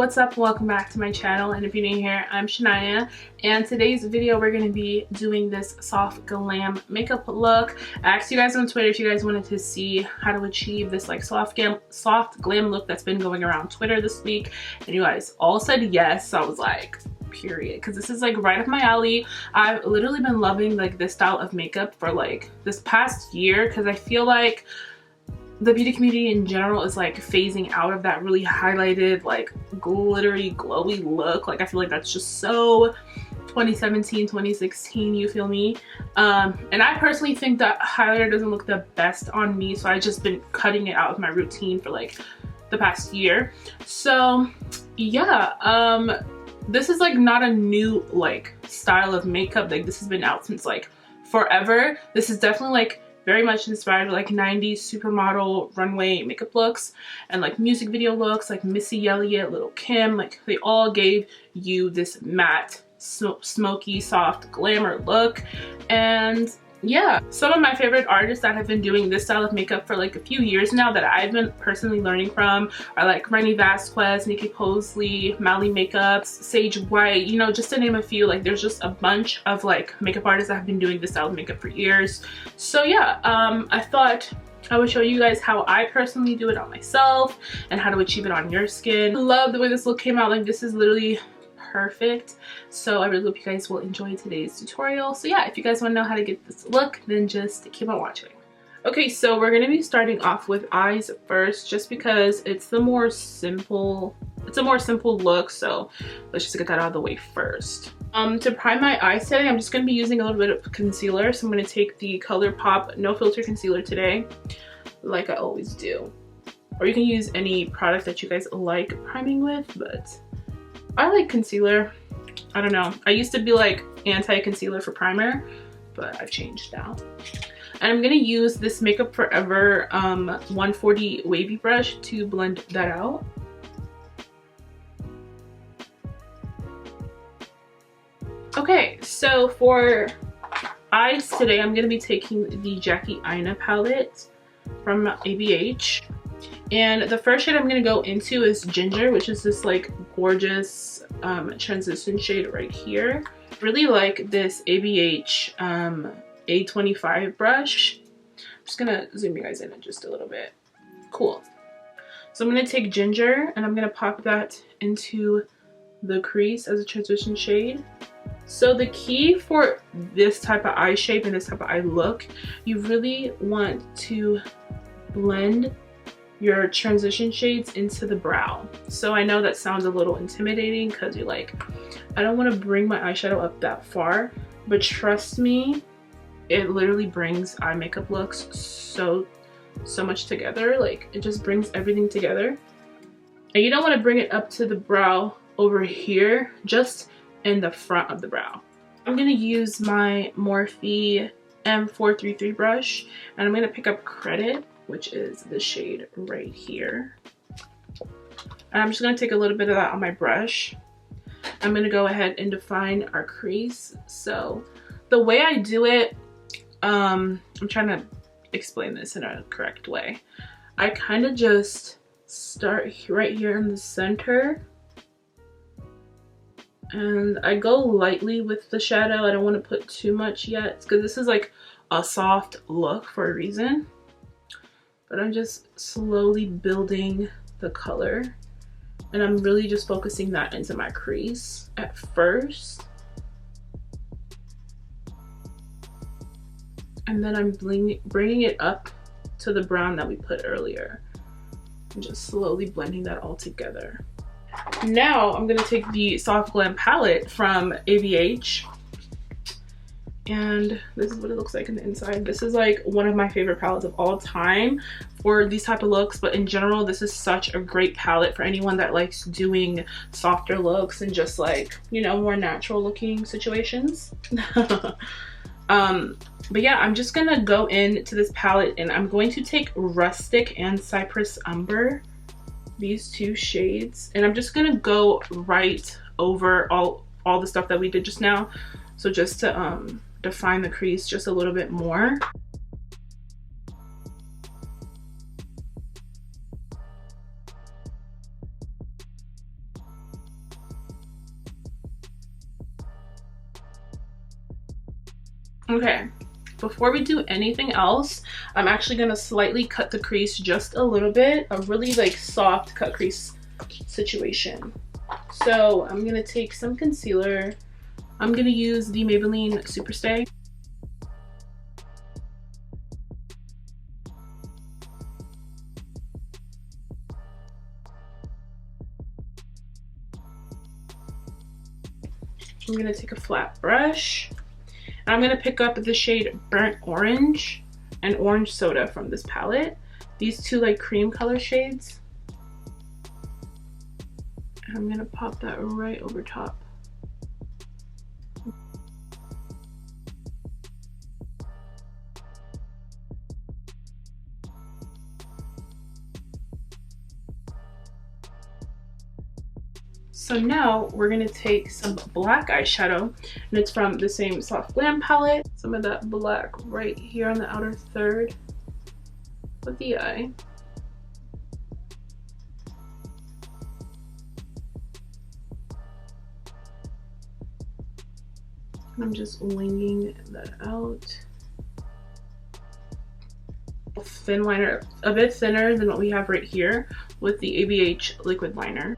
what's up? Welcome back to my channel, and if you're new here, I'm Shania, and today's video we're going to be doing this soft glam makeup look. I asked you guys on Twitter if you guys wanted to see how to achieve this like soft glam look that's been going around Twitter this week, and you guys all said yes. So I was like, period, because this is like right up my alley. I've literally been loving like this style of makeup for like this past year, because I feel like the beauty community in general is like phasing out of that really highlighted, like glittery, glowy look. Like I feel like that's just so 2017, 2016, you feel me? And I personally think that highlighter doesn't look the best on me, so I've just been cutting it out of my routine for like the past year. So yeah, this is like not a new like style of makeup. Like this has been out since like forever. This is definitely like very much inspired by like 90s supermodel runway makeup looks and like music video looks, like Missy Elliott, Lil' Kim. Like they all gave you this matte, smoky, soft glamour look. And yeah, some of my favorite artists that have been doing this style of makeup for like a few years now that I've been personally learning from are like Rennie Vasquez, Nikki Posley, Mally Makeups, Sage White, you know, just to name a few. Like there's just a bunch of like makeup artists that have been doing this style of makeup for years. So yeah, I thought I would show you guys how I personally do it on myself and how to achieve it on your skin. I love the way this look came out. Like this is literally perfect. So I really hope you guys will enjoy today's tutorial. So yeah, if you guys want to know how to get this look, then just keep on watching. Okay, so we're going to be starting off with eyes first, just because it's a more simple look. So let's just get that out of the way first. To prime my eyes today, I'm just going to be using a little bit of concealer. So I'm going to take the ColourPop No Filter Concealer today, like I always do. Or you can use any product that you guys like priming with, but I like concealer. I don't know. I used to be like anti-concealer for primer, but I've changed now. And I'm gonna use this Makeup Forever 140 wavy brush to blend that out. Okay, so for eyes today, I'm gonna be taking the JackieAina palette from ABH. And the first shade I'm going to go into is Ginger, which is this like gorgeous transition shade right here. Really like this ABH A25 brush. I'm just going to zoom you guys in just a little bit. Cool. So I'm going to take Ginger and I'm going to pop that into the crease as a transition shade. So the key for this type of eye shape and this type of eye look, you really want to blend your transition shades into the brow. So I know that sounds a little intimidating because you're like, I don't want to bring my eyeshadow up that far, but trust me, it literally brings eye makeup looks so much together. Like it just brings everything together. And you don't want to bring it up to the brow over here, just in the front of the brow. I'm going to use my Morphe M433 brush, and I'm going to pick up Credit, which is the shade right here. And I'm just going to take a little bit of that on my brush. I'm going to go ahead and define our crease. So the way I do it, I'm trying to explain this in a correct way. I kind of just start right here in the center. And I go lightly with the shadow. I don't want to put too much yet, because this is like a soft look for a reason. But I'm just slowly building the color, and I'm really just focusing that into my crease at first. And then I'm bringing it up to the brown that we put earlier. And just slowly blending that all together. Now I'm gonna take the Soft Glam palette from ABH. And this is what it looks like in the inside. This is like one of my favorite palettes of all time for these type of looks, but in general this is such a great palette for anyone that likes doing softer looks and just like, you know, more natural looking situations. But yeah, I'm just gonna go into this palette and I'm going to take Rustic and Cypress Umber, these two shades, and I'm just gonna go right over all the stuff that we did just now. So just to define the crease just a little bit more. Okay, before we do anything else, I'm actually gonna slightly cut the crease just a little bit, a really like soft cut crease situation. So I'm gonna take some concealer. I'm gonna use the Maybelline Superstay. I'm gonna take a flat brush. And I'm gonna pick up the shade Burnt Orange and Orange Soda from this palette. These two like cream color shades. And I'm gonna pop that right over top. So now we're gonna take some black eyeshadow, and it's from the same Soft Glam palette. Some of that black right here on the outer third of the eye. And I'm just winging that out. Thin liner, a bit thinner than what we have right here with the ABH liquid liner.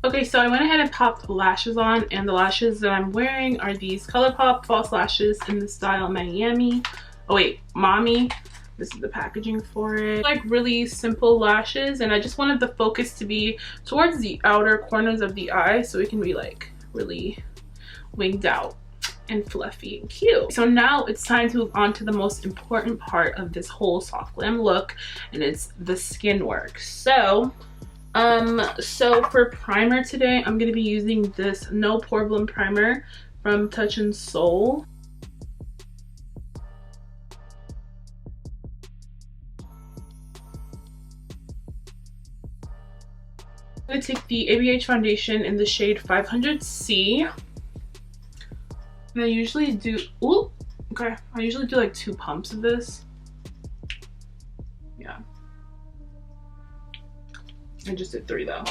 Okay, so I went ahead and popped lashes on, and the lashes that I'm wearing are these ColourPop false lashes in the style Miami. Oh wait, Mami. This is the packaging for it. Like really simple lashes, and I just wanted the focus to be towards the outer corners of the eye so it can be like really winged out and fluffy and cute. So now it's time to move on to the most important part of this whole Soft Glam look, and it's the skin work. So for primer today, I'm gonna be using this No Problem primer from Touch and Soul. I'm gonna take the ABH foundation in the shade 500C. And I usually do, I usually do like 2 pumps of this. Yeah. I just did 3 though.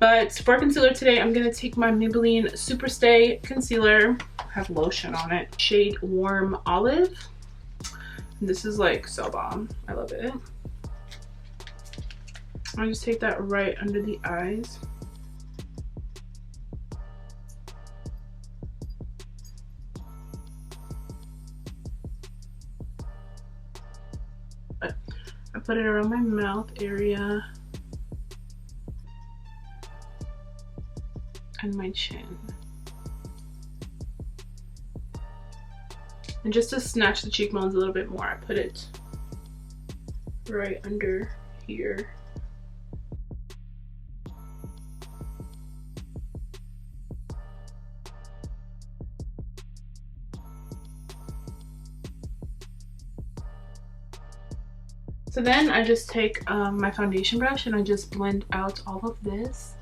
But for concealer today, I'm gonna take my Maybelline Superstay concealer. I have lotion on it. Shade Warm Olive. And this is like so bomb. I love it. I just take that right under the eyes. I put it around my mouth area and my chin. And just to snatch the cheekbones a little bit more, I put it right under here. So then I just take my foundation brush and I just blend out all of this.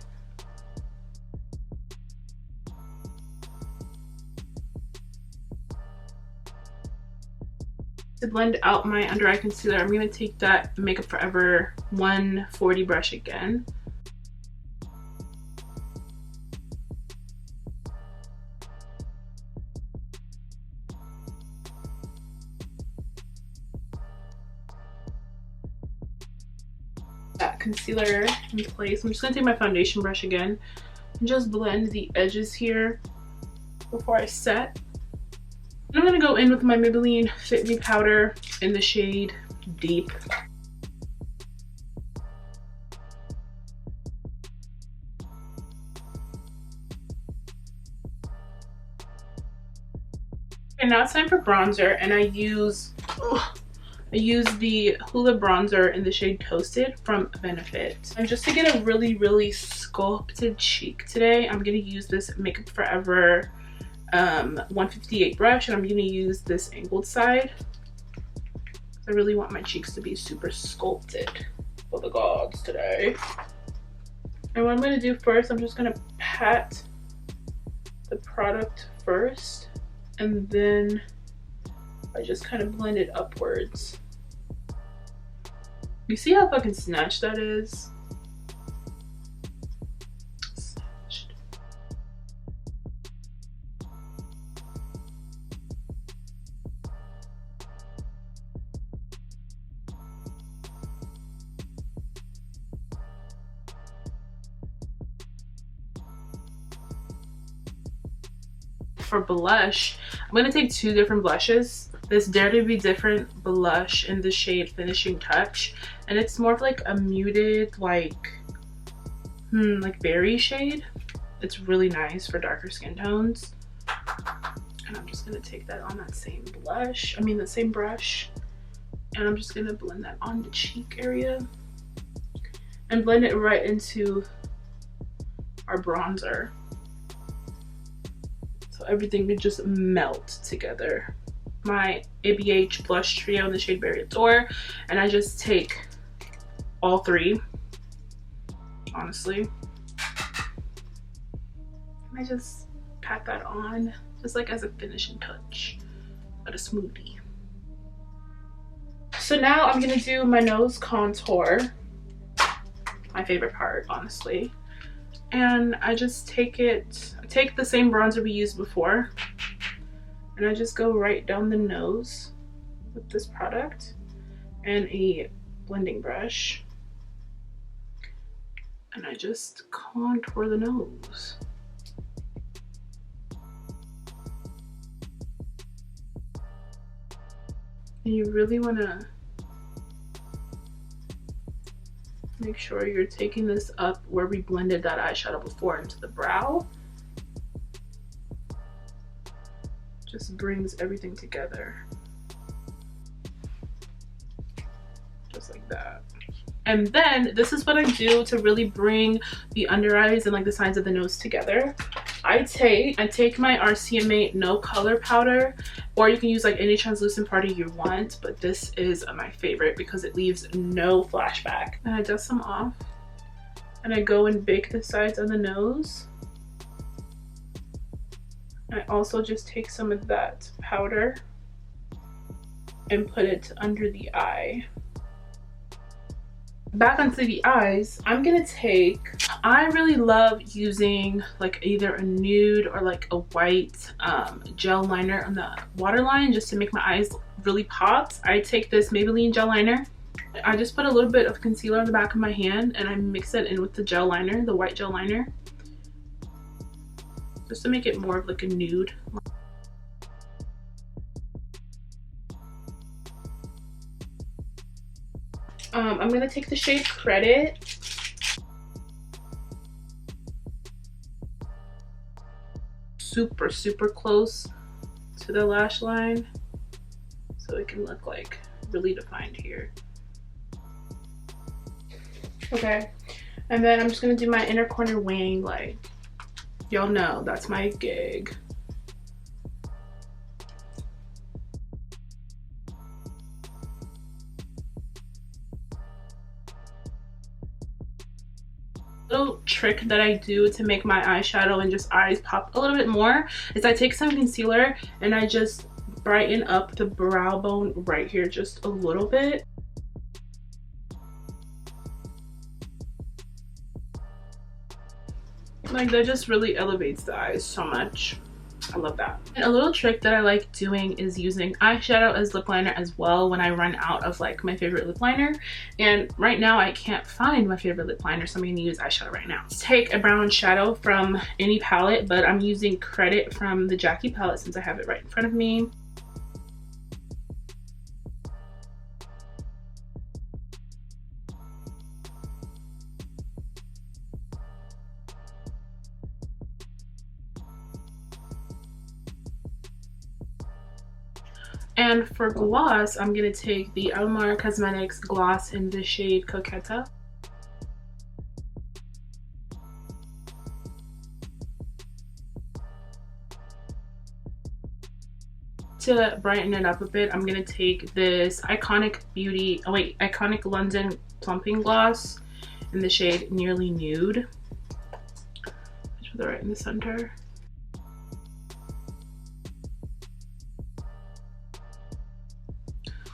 To blend out my under eye concealer, I'm going to take that Makeup Forever 140 brush again. That concealer in place. I'm just going to take my foundation brush again and just blend the edges here before I set. I'm going to go in with my Maybelline Fit Me powder in the shade Deep. And now it's time for bronzer, and I use I use the Hoola bronzer in the shade Toasted from Benefit. And just to get a really sculpted cheek today, I'm going to use this Makeup Forever 158 brush, and I'm going to use this angled side. I really want my cheeks to be super sculpted for the gods today. And what I'm going to do first, I'm just going to pat the product first, and then I just kind of blend it upwards. You see how fucking snatched that is? Snatched. For blush, I'm going to take two different blushes. This Dare to Be Different blush in the shade Finishing Touch, and it's more of like a muted like berry shade. It's really nice for darker skin tones. And I'm just going to take that on that same blush, the same brush, and I'm just going to blend that on the cheek area and blend it right into our bronzer. So everything can just melt together. My ABH blush trio in the shade Berry Adore, and I just take all three, honestly. And I just pat that on, just like as a finishing touch, but a smoothie. So now I'm gonna do my nose contour, my favorite part, honestly. And I just take the same bronzer we used before, and I just go right down the nose with this product and a blending brush, and I just contour the nose. And you really want to make sure you're taking this up where we blended that eyeshadow before into the brow. Just brings everything together. Just like that. And then this is what I do to really bring the under eyes and like the sides of the nose together. I take my RCMA No Color powder, or you can use like any translucent powder you want, but this is my favorite because it leaves no flashback. And I dust some off, and I go and bake the sides of the nose. I also just take some of that powder and put it under the eye. Back onto the eyes, I'm gonna I really love using like either a nude or like a white gel liner on the waterline just to make my eyes really pop. I take this Maybelline gel liner. I just put a little bit of concealer on the back of my hand and I mix it in with the gel liner, the white gel liner, just to make it more of like a nude. I'm gonna take the shade Credit. Super close to the lash line so it can look like really defined here. Okay, and then I'm just gonna do my inner corner wing. Like, y'all know that's my gig. Little trick that I do to make my eyeshadow and just eyes pop a little bit more is I take some concealer and I just brighten up the brow bone right here just a little bit. Like, that just really elevates the eyes so much. I love that. And a little trick that I like doing is using eyeshadow as lip liner as well when I run out of like my favorite lip liner. And right now I can't find my favorite lip liner, so I'm going to use eyeshadow right now. Let's take a brown shadow from any palette, but I'm using Credit from the Jackie palette since I have it right in front of me. And for gloss, I'm going to take the Alamarcosmetics gloss in the shade Coquetta. To brighten it up a bit, I'm going to take this Iconic London plumping gloss in the shade Nearly Nude. Just put it right in the center.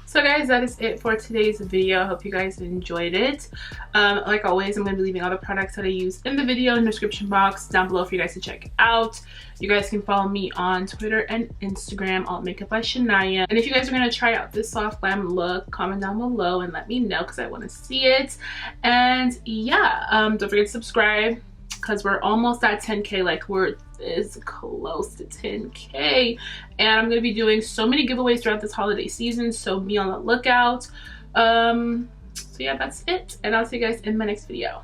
So guys, that is it for today's video. I hope you guys enjoyed it. Like always, I'm going to be leaving all the products that I use in the video in the description box down below for you guys to check out. You guys can follow me on Twitter and Instagram, all Makeupbyshaniah. And if you guys are going to try out this soft glam look, comment down below and let me know because I want to see it. And yeah, don't forget to subscribe because we're almost at 10K. Like, we're is close to 10K, and I'm gonna be doing so many giveaways throughout this holiday season, so be on the lookout. So yeah, that's it, and I'll see you guys in my next video.